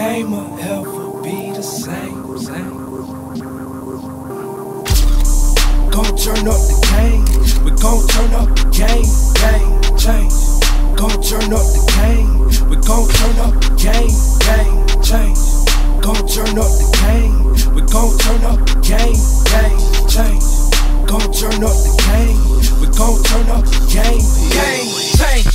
game will ever be the same. Gon' turn up the game. We gon' turn up the game. Change. Gon' turn up the game. We gon' turn up the game. Change. Gon' turn up the game. We gon' turn up the game. Change. Gon' turn up the game. We gon' turn up the game. Change.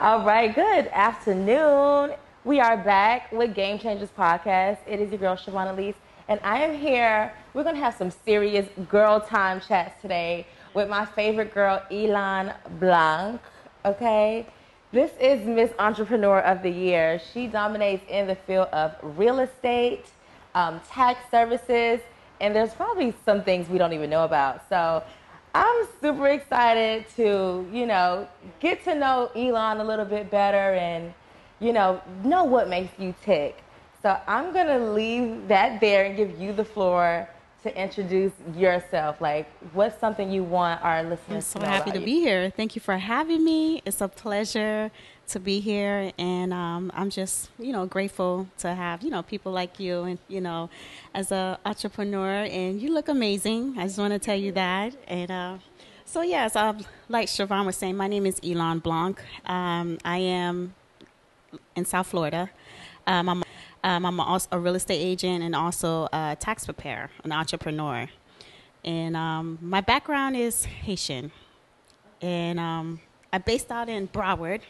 All right, good afternoon. We are back with Game Changers Podcast. It is your girl, Shavon Eal'ease, and I am here. We're going to have some serious girl time chats today with my favorite girl, Ylande Blanc, okay? This is Miss Entrepreneur of the Year. She dominates in the field of real estate, tax services, and there's probably some things we don't even know about. So I'm super excited to, get to know Ylande a little bit better and, know what makes you tick. So I'm going to leave that there and give you the floor to introduce yourself. Like, what's something you want our listeners to know about you? I'm so happy to be here. Thank you for having me. It's a pleasure to be here. And I'm just, grateful to have, people like you and, as an entrepreneur. And you look amazing. I just want to tell you that. And so, yes, like Shavon was saying, my name is Ylande Blanc. I am in South Florida. I'm also a real estate agent and also a tax preparer, an entrepreneur. And my background is Haitian. And I'm based out in Broward.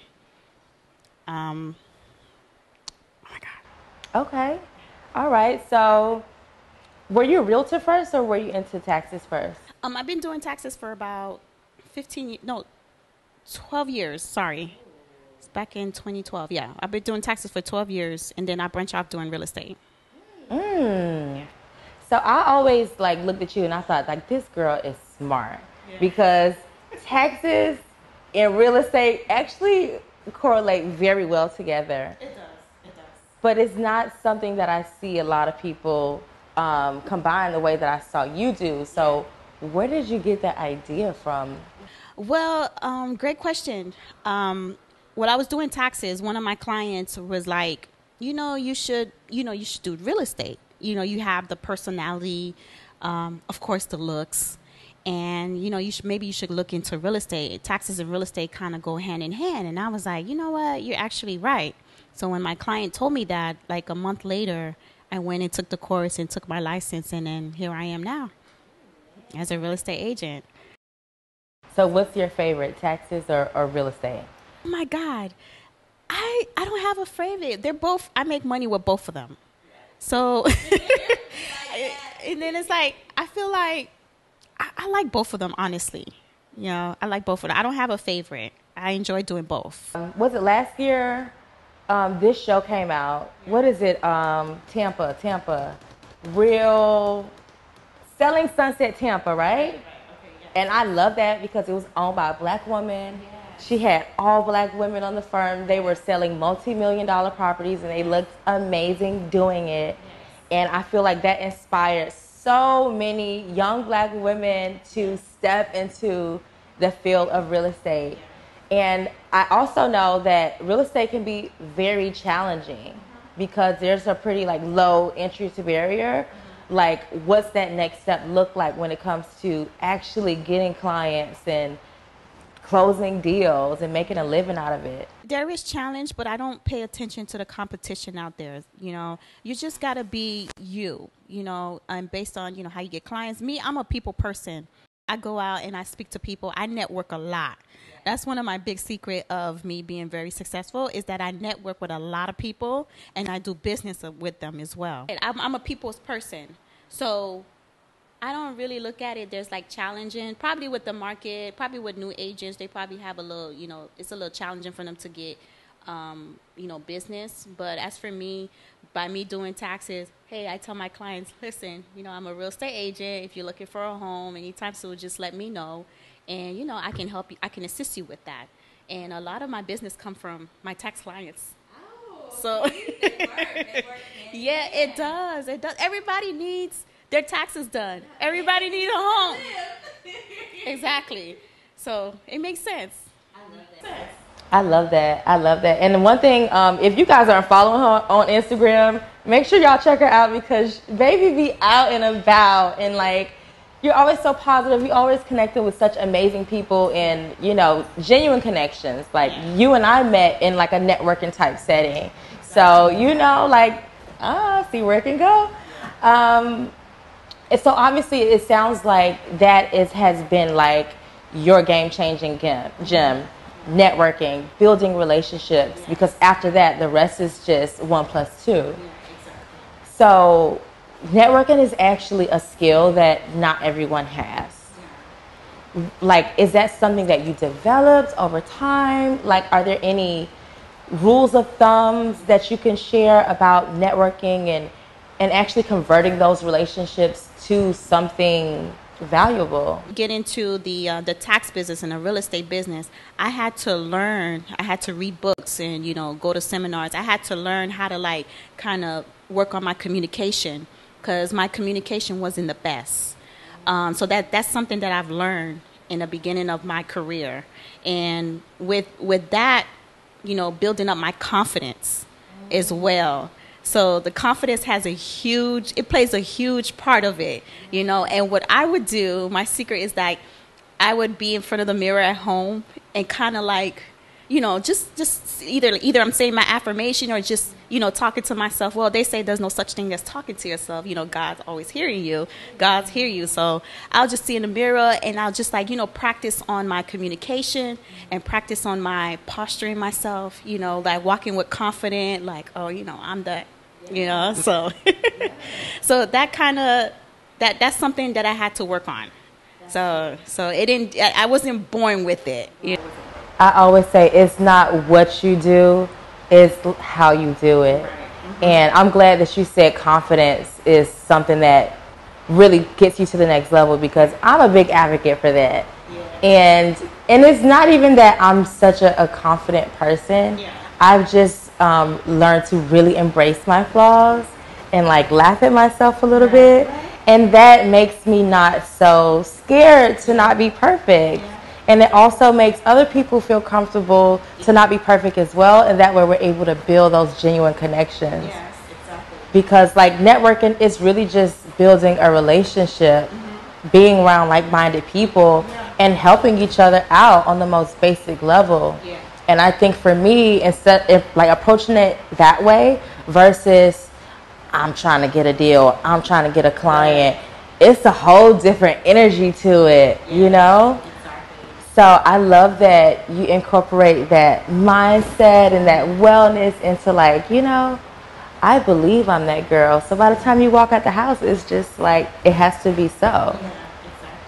Oh, my God. Okay. All right. So were you a realtor first or were you into taxes first? I've been doing taxes for about 12 years. Sorry. Back in 2012, yeah. I've been doing taxes for 12 years, and then I branch off doing real estate. So I always, looked at you, and I thought, this girl is smart. Yeah. Because taxes and real estate actually correlate very well together. It does. But it's not something that I see a lot of people combine the way that I saw you do. So where did you get that idea from? Well, great question. When I was doing taxes, one of my clients was like, you should do real estate. You have the personality, of course, the looks, and, maybe you should look into real estate. Taxes and real estate kind of go hand in hand. And I was like, you know what? You're actually right. So when my client told me that, a month later, I went and took the course and took my license. And then here I am now as a real estate agent. So what's your favorite, taxes or real estate? Oh my God, I don't have a favorite. They're both, I make money with both of them. So, and then it's I feel like I like both of them, honestly. I like both of them. I don't have a favorite. I enjoy doing both. Was it last year? This show came out. What is it? Tampa. Real Selling Sunset Tampa, right? Okay, yeah. And I love that because it was owned by a Black woman. Yeah. She had all Black women on the firm. They were selling multi-million-dollar properties, and they looked amazing doing it. Yes. And I feel like that inspired so many young Black women to step into the field of real estate. And I also know that real estate can be very challenging because there's a pretty low entry to barrier. What's that next step look like when it comes to actually getting clients and closing deals and making a living out of it? There is challenge, but I don't pay attention to the competition out there. You just got to be you, and based on, how you get clients. Me, I'm a people person. I go out and I speak to people. I network a lot. That's one of my big secret of me being very successful is that I network with a lot of people and I do business with them as well. And I'm a people's person. So I don't really look at it. There's challenging, probably with the market, probably with new agents. They probably have a little, it's a little challenging for them to get, business. But as for me, by me doing taxes, hey, I tell my clients, listen, I'm a real estate agent. If you're looking for a home anytime soon, just let me know. And, I can help you. I can assist you with that. And a lot of my business come from my tax clients. Oh, so they work. Yeah, it does. Everybody needs their taxes done. Everybody needs a home. Exactly. So it makes sense. I love that. I love that. I love that. And one thing, if you guys aren't following her on Instagram, make sure y'all check her out because baby be out and about and like you're always so positive. You're always connecting with such amazing people and, you know, genuine connections. Like you and I met in like a networking type setting. So, you know, like, see where it can go. And so obviously it sounds like that has been like your game-changing gem. Networking, building relationships, because after that, the rest is just 1 + 2. So networking is actually a skill that not everyone has. Like, is that something that you developed over time? Like, are there any rules of thumbs that you can share about networking and actually converting those relationships to something valuable? Get into the tax business and the real estate business, I had to learn. I had to read books and, you know, go to seminars. I had to learn how to like kind of work on my communication because my communication wasn't the best. So that's something that I've learned in the beginning of my career, and with that, you know, building up my confidence as well. So the confidence it plays a huge part of it, you know. And what I would do, my secret is that I would be in front of the mirror at home and kind of like, you know, just either I'm saying my affirmation or just, you know, talking to myself. Well, they say there's no such thing as talking to yourself. You know, God's always hearing you. God's hear you. So I'll just see in the mirror and I'll just like, you know, practice on my communication and practice on my posturing myself, you know, like walking with confidence, like, oh, you know, I'm that, you know, so, so that kind of, that's something that I had to work on. So I wasn't born with it. You know? I always say it's not what you do, it's how you do it. And I'm glad that you said confidence is something that really gets you to the next level because I'm a big advocate for that. And it's not even that I'm such a confident person. I've just learned to really embrace my flaws and like laugh at myself a little bit. And that makes me not so scared to not be perfect. And it also makes other people feel comfortable to not be perfect as well. And that way we're able to build those genuine connections. Yes, exactly. Because like networking is really just building a relationship, being around like-minded people and helping each other out on the most basic level. And I think for me, instead of like approaching it that way versus I'm trying to get a deal, I'm trying to get a client, it's a whole different energy to it, you know? So I love that you incorporate that mindset and that wellness into like, you know, I believe I'm that girl. So by the time you walk out the house, it's just like, it has to be so.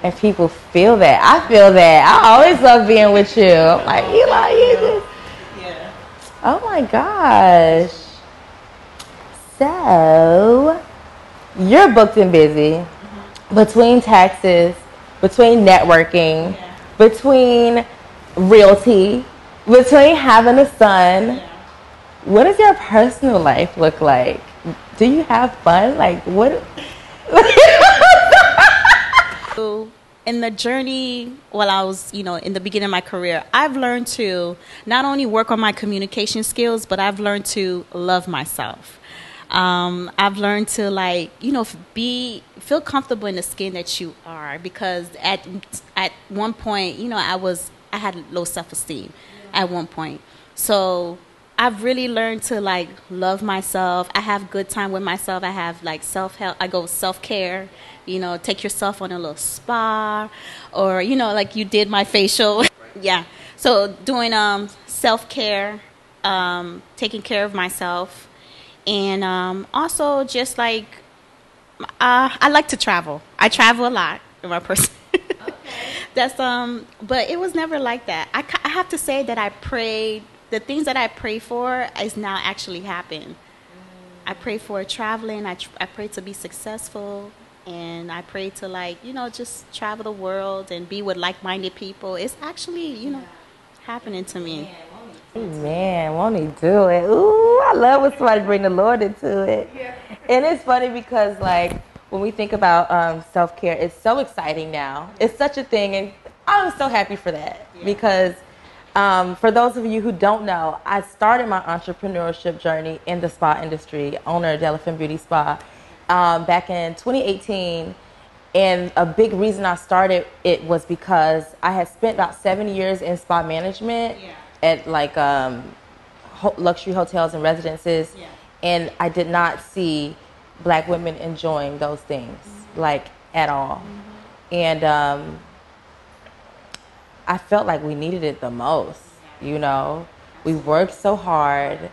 And people feel that. I feel that. I always love being with you. I'm like, Eli, you just... Oh my gosh. So, you're booked and busy between taxes, between networking, between realty, between having a son. What does your personal life look like? Do you have fun? Like, what? In the journey, while I was, you know, in the beginning of my career, I've learned to not only work on my communication skills, but I've learned to love myself. I've learned to like, you know, feel comfortable in the skin that you are, because at one point, you know, I had low self-esteem at one point. So I've really learned to like love myself. I have good time with myself. I have like self-help. I go self-care, you know, take yourself on a little spa, or, you know, like you did my facial. So doing self-care, taking care of myself. And also just like, I like to travel. I travel a lot in my person. That's but it was never like that. I have to say that I prayed. The things that I pray for is now actually happened. I pray for traveling. I pray to be successful, and I pray to like, you know, just travel the world and be with like-minded people. It's actually, you know, happening to me. Man, won't he do it? Ooh, I love when somebody bring the Lord into it. And it's funny because like when we think about self-care, it's so exciting now. It's such a thing, and I'm so happy for that because For those of you who don't know, I started my entrepreneurship journey in the spa industry, owner of Elephant Beauty Spa, back in 2018. And a big reason I started it was because I had spent about 7 years in spa management at like luxury hotels and residences. And I did not see Black women enjoying those things, like at all. And I felt like we needed it the most, you know. We worked so hard.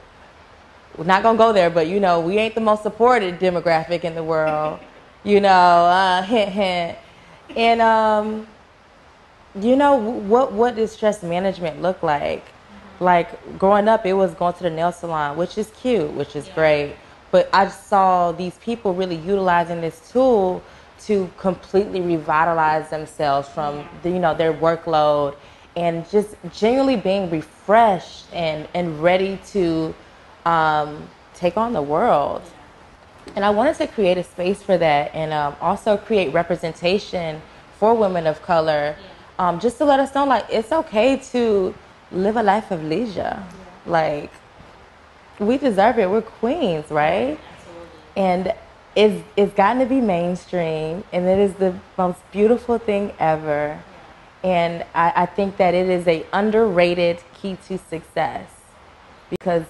We're not going to go there, but, you know, we ain't the most supported demographic in the world, you know, hint, hint. And, you know, what does stress management look like? Like, growing up, it was going to the nail salon, which is cute, which is great. But I saw these people really utilizing this tool to completely revitalize themselves from the, you know, their workload, and just genuinely being refreshed and ready to take on the world. And I wanted to create a space for that, and also create representation for women of color, just to let us know, like, it's okay to live a life of leisure. Like, we deserve it. We're queens, right? And it's gotten to be mainstream, and it is the most beautiful thing ever. And I think that it is a underrated key to success, because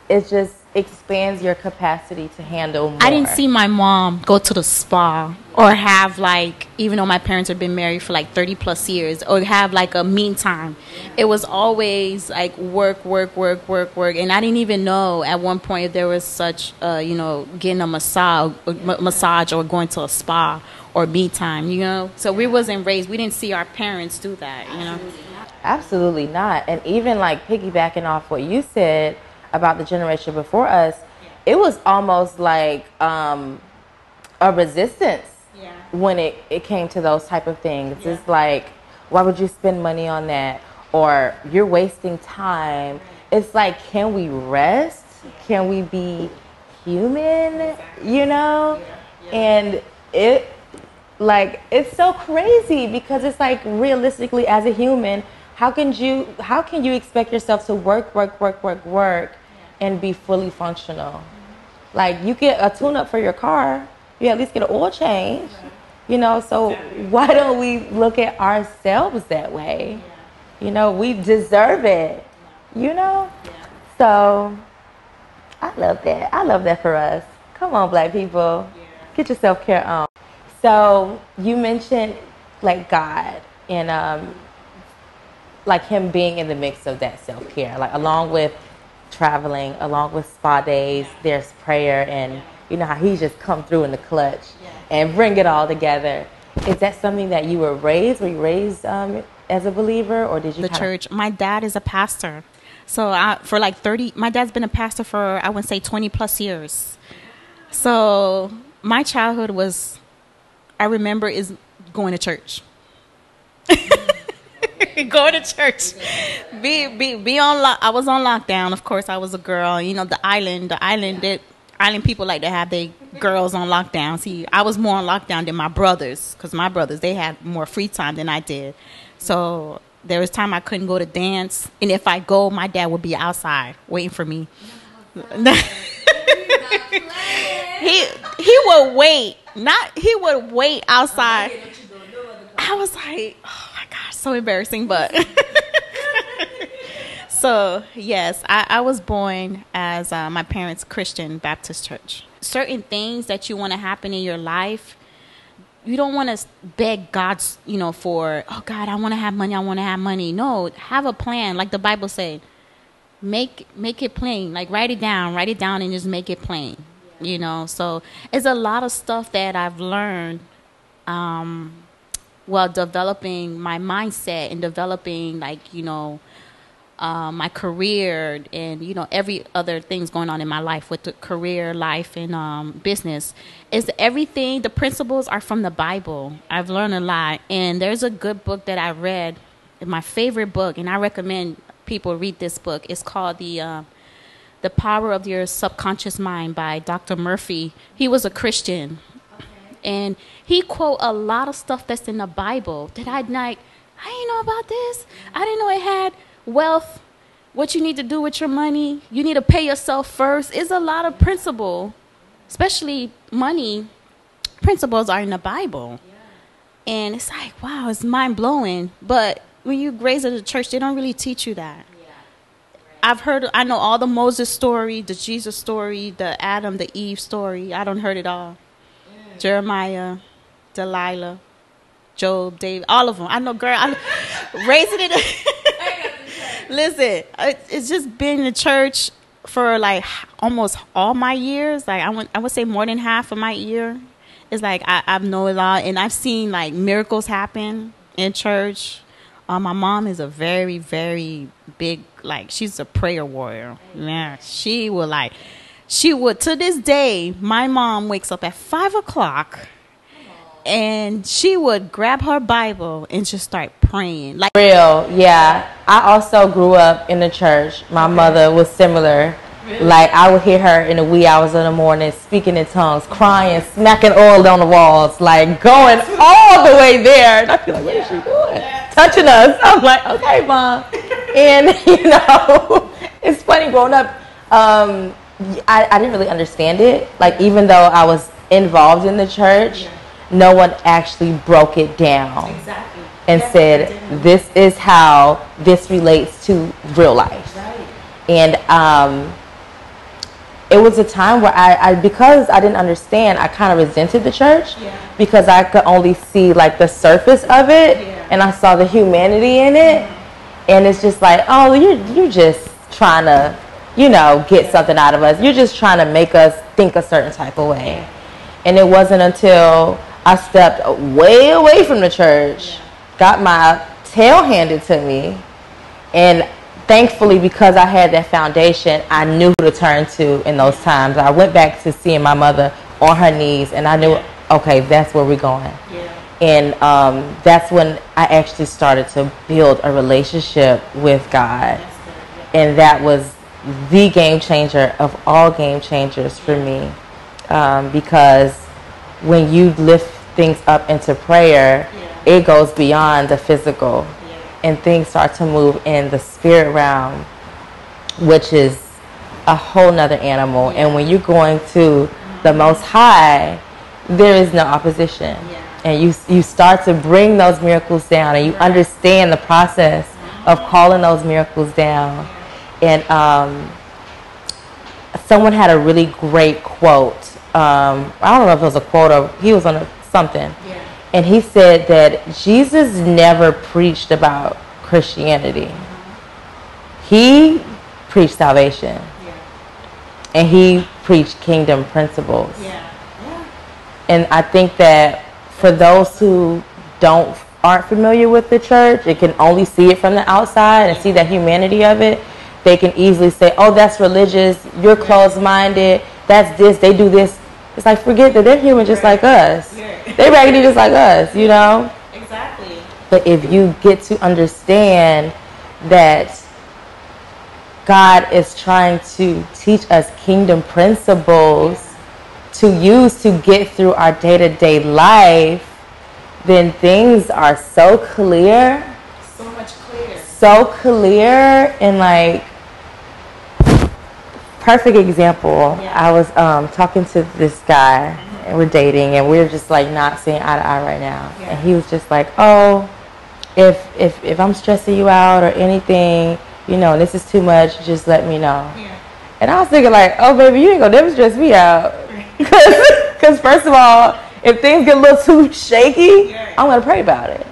it just expands your capacity to handle more. I didn't see my mom go to the spa or have, like, even though my parents have been married for like 30 plus years, or have like a mean time. It was always like work. And I didn't even know at one point if there was such, you know, getting a massage or going to a spa or me time, you know. So we wasn't raised, we didn't see our parents do that, you know. Absolutely not. And even like piggybacking off what you said about the generation before us, it was almost like a resistance when it came to those type of things. It's like, why would you spend money on that? Or you're wasting time. It's like, can we rest? Can we be human? You know? And it's so crazy, because it's like, realistically, as a human, how can you expect yourself to work and be fully functional? Like, you get a tune-up for your car, you at least get an oil change, you know. So why don't we look at ourselves that way? You know, we deserve it, you know. So I love that for us. Come on, Black people, get your self-care on. So you mentioned like God and like him being in the mix of that self-care, like along with traveling, along with spa days, there's prayer, and you know how he just come through in the clutch and bring it all together. Is that something that you were raised? Were you raised as a believer, or did you? The church. My dad is a pastor, so for like 30. My dad's been a pastor for, I would say, 20 plus years. So my childhood was, I remember, is going to church. Go to church. Be on I was on lockdown. Of course, I was a girl. You know, the island people like to have their girls on lockdown. See, I was more on lockdown than my brothers, because my brothers, they had more free time than I did. So there was time I couldn't go to dance, and if I go, my dad would be outside waiting for me. He would wait. He would wait outside. I was like, oh my gosh, so embarrassing, but so yes, I was born as my parents' Christian Baptist church. Certain things that you want to happen in your life, you don't want to beg God, you know, for, oh God, I want to have money. No, have a plan, like the Bible said. Make it plain, like write it down and just make it plain, you know. So it's a lot of stuff that I've learned while developing my mindset and developing, like, you know, my career and, you know, every other thing's going on in my life with the career, life, and business. Is everything, the principles are from the Bible. I've learned a lot. And there's a good book that I read, my favorite book, and I recommend people read this book. It's called The Power of Your Subconscious Mind by Dr. Murphy. He was a Christian. And he quote a lot of stuff that's in the Bible that I didn't know about this. I didn't know it had wealth, what you need to do with your money, you need to pay yourself first. It's a lot of principle, especially money principles are in the Bible. And it's like, wow, it's mind-blowing. But when you raise in the church, they don't really teach you that. I know all the Moses story, the Jesus story, the Adam, the Eve story. I don't heard it all. Jeremiah, Delilah, Job, David, all of them. I know, girl, I'm raising it. Listen, it's just been in the church for like almost all my years. Like I would say more than half of my year. It's like I've known it all, and I've seen like miracles happen in church. My mom is a very, very big, like, she's a prayer warrior. Yeah, she would to this day, my mom wakes up at 5 o'clock and she would grab her Bible and just start praying. Like, Real, yeah. I also grew up in the church. My mother was similar. Really? Like, I would hear her in the wee hours of the morning speaking in tongues, crying, smacking oil on the walls, like going all the way there. And I feel like, what is she doing? Touching us. I'm like, okay, Mom. And, it's funny growing up. I didn't really understand it. Like, even though I was involved in the church, no one actually broke it down and said, this is how this relates to real life. And it was a time where I because I didn't understand, I kind of resented the church because I could only see like the surface of it, and I saw the humanity in it, and it's just like, oh, you're just trying to, get something out of us. You're just trying to make us think a certain type of way. And it wasn't until I stepped way away from the church, got my tail handed to me, and thankfully, because I had that foundation, I knew who to turn to in those times. I went back to seeing my mother on her knees, and I knew, okay, that's where we're going. And that's when I actually started to build a relationship with God. And that was the game changer of all game changers for me. Because when you lift things up into prayer, it goes beyond the physical. And things start to move in the spirit realm, which is a whole nother animal. And when you're going to the Most High, there is no opposition. And you start to bring those miracles down, and you understand the process of calling those miracles down. And someone had a really great quote. I don't know if it was a quote or he was on something. And he said that Jesus never preached about Christianity. He preached salvation. And he preached kingdom principles. And I think that for those who aren't familiar with the church, it can only see it from the outside and see the humanity of it. They can easily say, oh, that's religious, you're closed-minded, that's this, they do this. It's like, forget that they're human just like us. They're raggedy just like us, Exactly. But if you get to understand that God is trying to teach us kingdom principles to use to get through our day-to-day life, then things are so clear. So much clear. So clear. And like, perfect example, I was talking to this guy, and we're dating, and we're just like not seeing eye to eye right now. And he was just like, oh, if I'm stressing you out or anything, this is too much, just let me know. And I was thinking like, oh baby, you ain't gonna never stress me out. Because first of all, if things get a little too shaky, I'm gonna pray about it.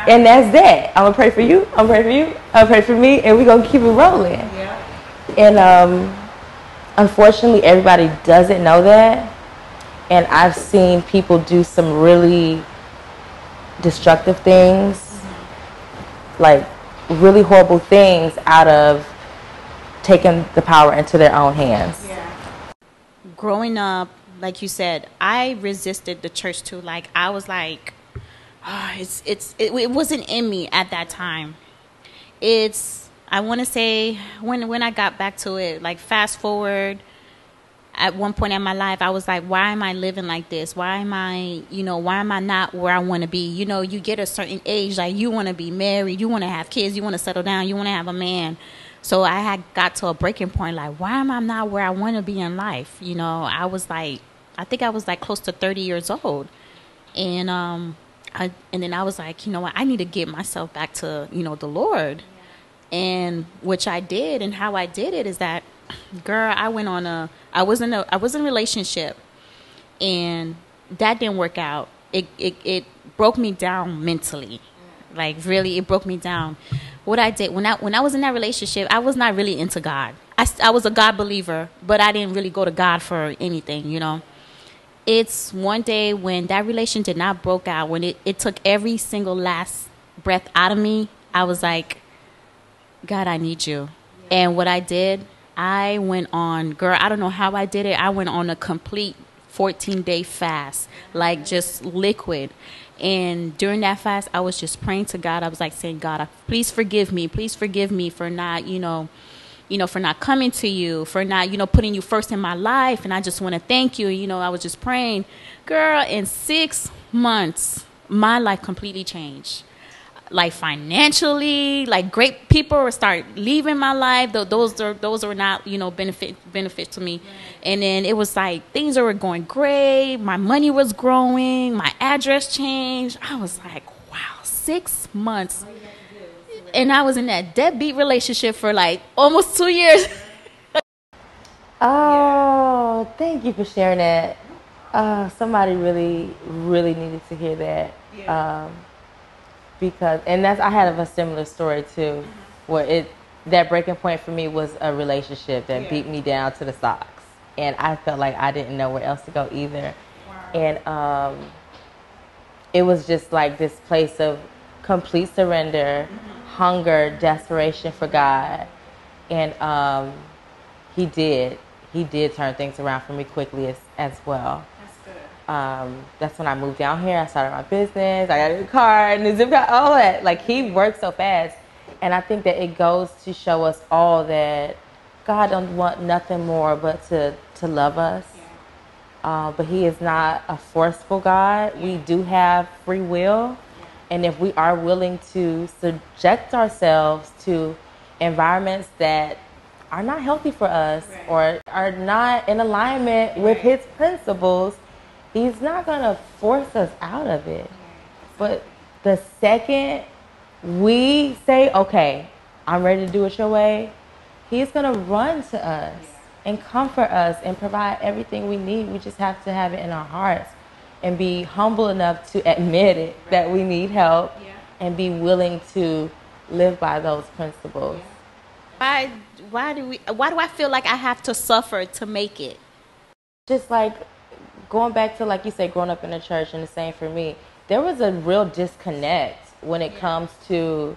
And that's that. I'm gonna pray for you, I'm gonna pray for you, I'm gonna pray for me, and we're gonna keep it rolling. And unfortunately, everybody doesn't know that. And I've seen people do some really destructive things, like really horrible things, out of taking the power into their own hands. Growing up, like you said, I resisted the church too. Like, I was like, it wasn't in me at that time. I want to say when I got back to it, like fast forward, at one point in my life, I was like, why am I living like this? Why am I not where I want to be? You know, you get a certain age, like you want to be married, you want to have kids, you want to settle down, you want to have a man. So I had got to a breaking point, like, why am I not where I want to be in life? You know, I think I was like close to 30 years old. And then I was like, you know what, I need to get myself back to, you know, the Lord. And which I did. And how I did it is that, girl, I was in a relationship, and that didn't work out. It broke me down mentally. Like, really, it broke me down. What I did when I was in that relationship, I was not really into God. I was a God believer, but I didn't really go to God for anything, you know. It's one day when that relation did not broke out, when it took every single last breath out of me, I was like, God, I need you. Yeah. And what I did, I went on, girl, I don't know how I did it. I went on a complete 14-day fast, like just liquid. And during that fast, I was just praying to God. I was like saying, God, please forgive me for not, for not coming to you, for not, putting you first in my life. And I just want to thank you. You know, I was just praying. Girl, in 6 months, my life completely changed. Like financially, like great people would start leaving my life. Those were not, benefit to me. Right. And then it was like things were going great. My money was growing. My address changed. I was like, wow, 6 months. And I was in that deadbeat relationship for like almost 2 years. Oh, thank you for sharing that. Somebody really, really needed to hear that. Yeah. Because, and I had a similar story too, where that breaking point for me was a relationship that beat me down to the socks, and I felt like I didn't know where else to go either. Wow. And it was just like this place of complete surrender, hunger, desperation for God, and He did turn things around for me quickly as well. That's when I moved down here. I started my business. I got a new car and a zip code, all that. Like, He worked so fast. And I think that it goes to show us all that God don't want nothing more but to love us. Yeah. But He is not a forceful God. Yeah. We do have free will. Yeah. And if we are willing to subject ourselves to environments that are not healthy for us, right, or are not in alignment, right, with His principles, He's not going to force us out of it. But the second we say, okay, I'm ready to do it your way, He's going to run to us and comfort us and provide everything we need. We just have to have it in our hearts and be humble enough to admit it, that we need help, and be willing to live by those principles. Why do I feel like I have to suffer to make it? Just like going back to, like you said, growing up in the church, and the same for me, there was a real disconnect when it comes to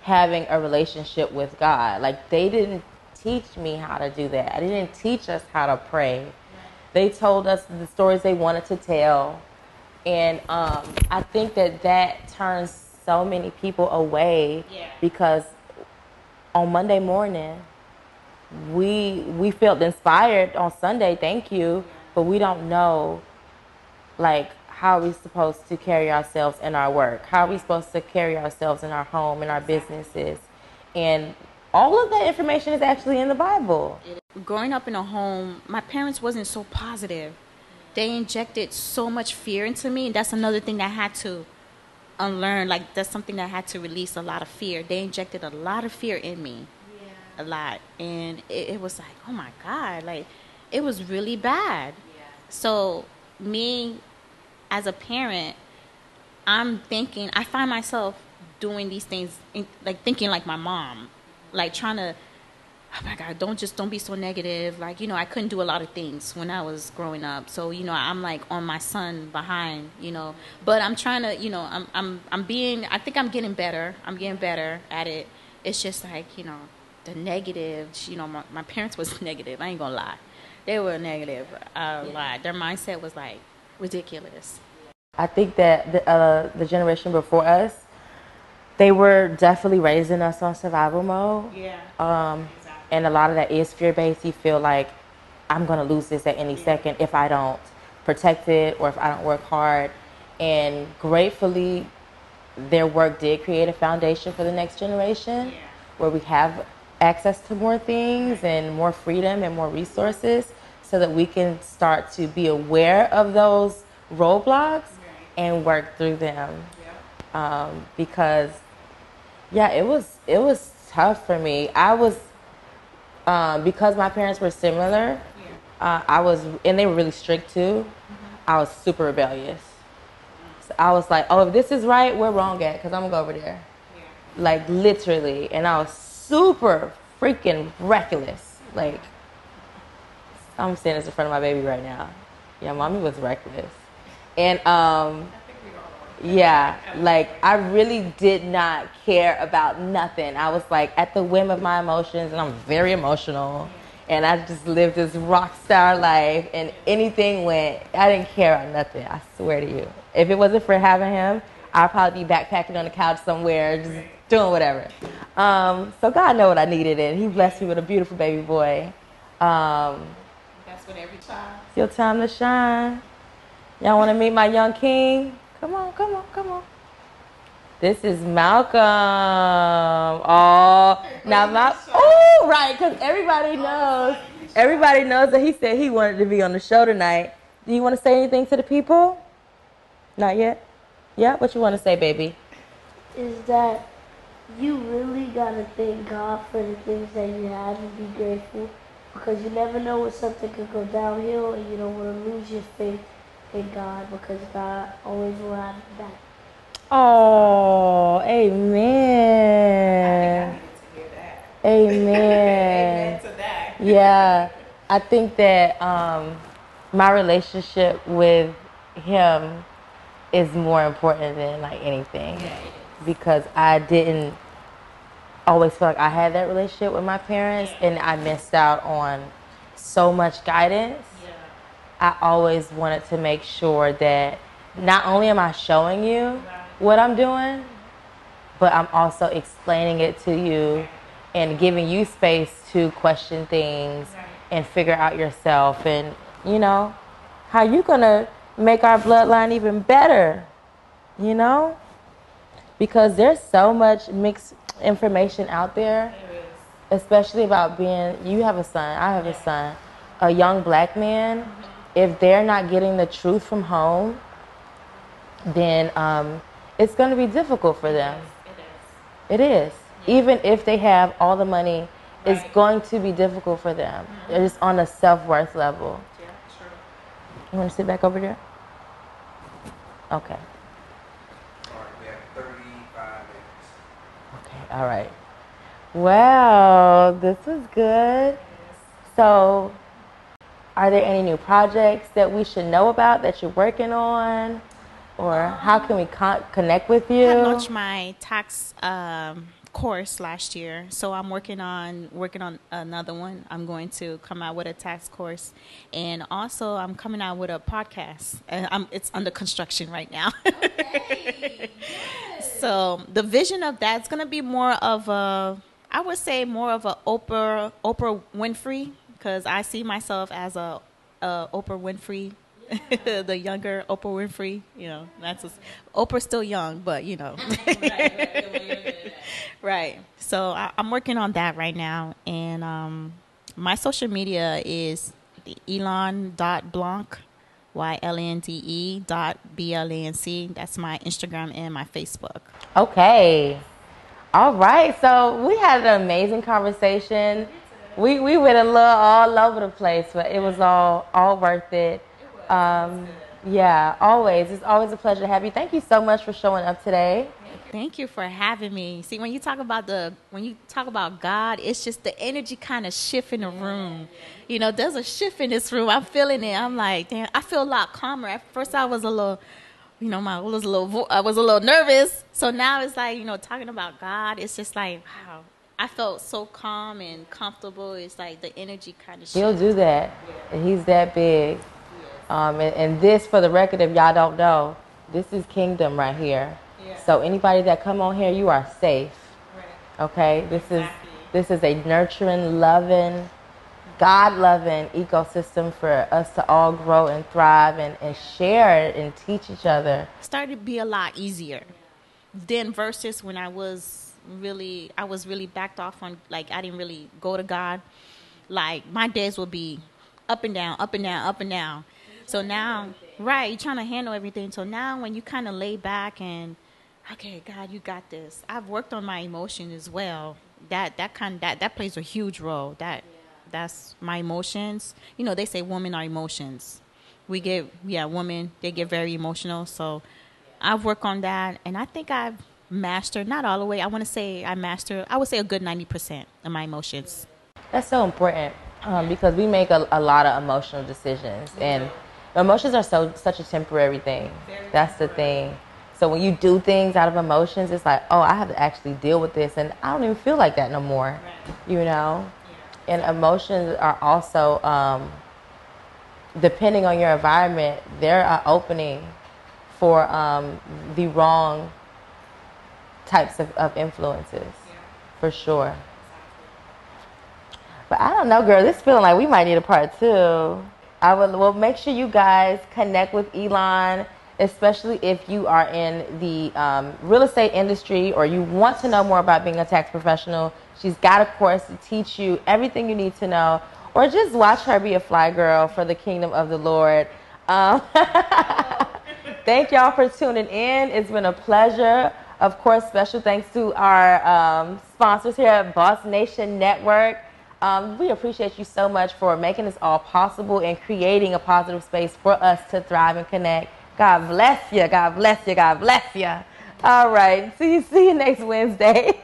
having a relationship with God. Like, they didn't teach me how to do that. They didn't teach us how to pray. They told us the stories they wanted to tell. And I think that turns so many people away, because on Monday morning, we felt inspired on Sunday, thank you, but we don't know, like, how are we supposed to carry ourselves in our work? How are we supposed to carry ourselves in our home, in our businesses? And all of that information is actually in the Bible. Growing up in a home, my parents wasn't so positive. They injected so much fear into me, and that's another thing that I had to unlearn. Like, that's something that I had to release, a lot of fear. They injected a lot of fear in me, a lot. And it was like, oh my God, like, it was really bad. So me, as a parent, I find myself doing these things, like thinking like my mom, like trying to, oh my God, don't be so negative. Like, I couldn't do a lot of things when I was growing up. So, I'm like on my son behind, but I'm trying to, I think I'm getting better. I'm getting better at it. It's just like, the negative, my parents was negative. I ain't gonna lie. They were negative a lot. Their mindset was like ridiculous. I think that the generation before us, they were definitely raising us on survival mode. Yeah. Exactly. And a lot of that is fear-based. You feel like, I'm going to lose this at any second if I don't protect it or if I don't work hard. And gratefully, their work did create a foundation for the next generation where we have access to more things and more freedom and more resources so that we can start to be aware of those roadblocks and work through them. Because, it was tough for me. I was, because my parents were similar, and they were really strict too, I was super rebellious. So I was like, oh, if this is right, we're wrong at, because I'm going to go over there. Like, literally. And I was super freaking reckless. Like, I'm saying this in front of my baby right now. Yeah, mommy was reckless. And, like, I really did not care about nothing. I was, like, at the whim of my emotions, and I'm very emotional. And I just lived this rock star life, and anything went. I didn't care about nothing, I swear to you. If it wasn't for having him, I'd probably be backpacking on the couch somewhere, just doing whatever. So God knew what I needed, and He blessed me with a beautiful baby boy. That's what every child. It's your time to shine. Y'all want to meet my young king? Come on, come on, come on. This is Malcolm. Oh, now right, because everybody knows that he said he wanted to be on the show tonight. Do you want to say anything to the people? Not yet? Yeah? What you want to say, baby? Is that you really got to thank God for the things that you have and be grateful, because you never know when something could go downhill, and you don't want to lose your faith in God, because God always will have it back. Oh, amen. Amen. Amen to that. Yeah, I think that my relationship with him is more important than like anything, because I didn't always feel like I had that relationship with my parents, and I missed out on so much guidance. I always wanted to make sure that not only am I showing you what I'm doing, but I'm also explaining it to you and giving you space to question things and figure out yourself, and how you gonna make our bloodline even better, because there's so much mixed information out there, especially about you have a son, I have a son, a young black man. If they're not getting the truth from home, then it's going to be difficult for them. It is. Even if they have all the money, it's going to be difficult for them. It's on a self-worth level. Yeah, true. You want to sit back over there? Okay. All right, we have 35 minutes. Okay, all right. Well, this was good. So, are there any new projects that we should know about that you're working on? Or how can we connect with you? I launched my tax course last year, so I'm working on another one. I'm going to come out with a tax course, and also I'm coming out with a podcast. It's under construction right now. Okay. So the vision of that's going to be more of a Oprah Winfrey, because I see myself as a Oprah Winfrey. The younger Oprah Winfrey, Oprah's still young, but right. So I'm working on that right now, and my social media is Ylande.Blanc, YLNDE.BLANC. That's my Instagram and my Facebook. Okay. All right. So we had an amazing conversation. We went a little all over the place, but it was all worth it. Yeah, always. It's always a pleasure to have you. Thank you so much for showing up today. Thank you for having me. See, when you talk about God, it's just the energy kind of shift in the room. There's a shift in this room. I'm feeling it. I'm like, damn, I feel a lot calmer. At first I was a little, I was a little nervous. So now it's like, talking about God, it's just like, wow. I felt so calm and comfortable. It's like the energy kind of shifts. He'll do that. And he's that big. And this, for the record, if y'all don't know, this is kingdom right here. Yeah. So anybody that come on here, you are safe. Right. Okay? This is a nurturing, loving God-loving ecosystem for us to all grow and thrive and share and teach each other. Started to be a lot easier then versus when I was really backed off on, like, I didn't really go to God. Like, my days would be up and down, up and down, up and down. So now, right, you're trying to handle everything. So now when you kind of lay back and, okay, God, you got this. I've worked on my emotion as well. That plays a huge role. That's my emotions. You know, they say women are emotions. Women, they get very emotional. So I've worked on that, and I think I've mastered, not all the way, I would say a good 90% of my emotions. That's so important because we make a lot of emotional decisions, and emotions are such a temporary thing. That's the thing. So when you do things out of emotions, it's like, oh, I have to actually deal with this, and I don't even feel like that no more, you know? And emotions are also, depending on your environment, they're an opening for the wrong types of influences, for sure. But I don't know, girl, this feeling like we might need a part 2. Well, make sure you guys connect with Ylande, especially if you are in the real estate industry or you want to know more about being a tax professional. She's got a course to teach you everything you need to know, or just watch her be a fly girl for the kingdom of the Lord. Thank y'all for tuning in. It's been a pleasure. Of course, special thanks to our sponsors here at Boss Nation Network. We appreciate you so much for making this all possible and creating a positive space for us to thrive and connect. God bless you. God bless you. God bless you. All right. See you next Wednesday.